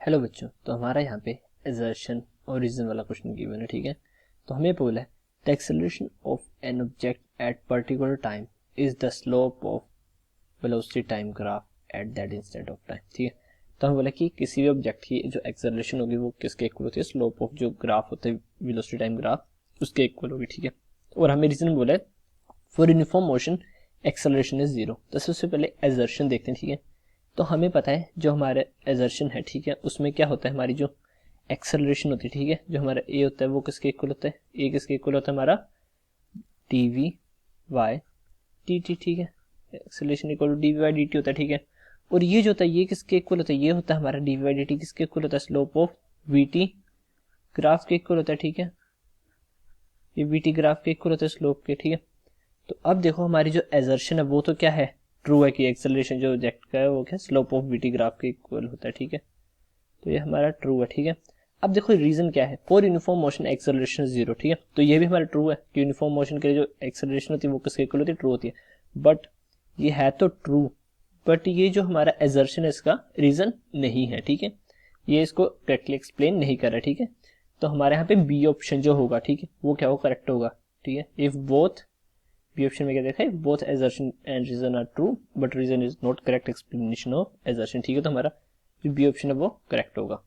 Hello बच्चों, तो हमारा यहाँ पे assertion और रीजन वाला क्वेश्चन गिवन है। ठीक है, तो हमें बोला है the acceleration of an object at particular time is the slope of velocity time graph at that instant of time. ठीक है, तो हमें बोला कि किसी भी ऑब्जेक्ट की जो एक्सेलरेशन होगी वो किसके इक्वल होती है, स्लोप ऑफ जो ग्राफ होता है वेलोसिटी टाइम ग्राफ उसके इक्वल होगी। ठीक है, और हमें रीजन बोला है for uniform motion acceleration is zero. तो सबसे पहले एजर्शन देखते हैं। ठीक है, तो हमें पता है जो हमारे एजर्शन है, ठीक है, उसमें क्या होता है, हमारी जो एक्सेलरेशन होती है, ठीक है, जो हमारा ए होता है वो किसके इक्वल होता है, ए किसके इक्वल होता है, हमारा D V by D T. ठीक है, acceleration equal to D V by D T होता है। ठीक है, और ये जो होता है ये किसके इक्वल होता है, ये होता है हमारा D V by D T किसके इक्वल होता है, slope of V T graph के इक्वल होता है। ठीक है, ये वी टी ग्राफ के इक्वल होता है स्लोप के। ठीक है, तो अब देखो हमारी जो एजर्शन है वो तो क्या है, ट्रू है कि एक्सेलरेशन जो ऑब्जेक्ट का है वो क्या स्लोप ऑफ वीटी ग्राफ के इक्वल होता है। ठीक है, तो ये हमारा ट्रू है। ठीक है, अब देखो रीजन क्या है, for uniform motion acceleration zero. ठीक है, तो ये भी हमारा ट्रू है कि यूनिफॉर्म मोशन के लिए जो एक्सेलरेशन होती है वो किसके इक्वल होती है, ट्रू होती है। बट ये है तो ट्रू, बट ये जो हमारा एजर्शन है इसका रीजन नहीं है। ठीक है, ये इसको करेक्टली एक्सप्लेन नहीं कर रहा। ठीक है, तो हमारे यहाँ पे बी ऑप्शन जो होगा, ठीक है, वो क्या होगा, करेक्ट होगा। ठीक है, इफ बोथ, बी ऑप्शन में क्या देखा है, both assertion and reason are true but reason is not correct explanation of assertion। ठीक है, तो हमारा जो बी ऑप्शन है वो करेक्ट होगा।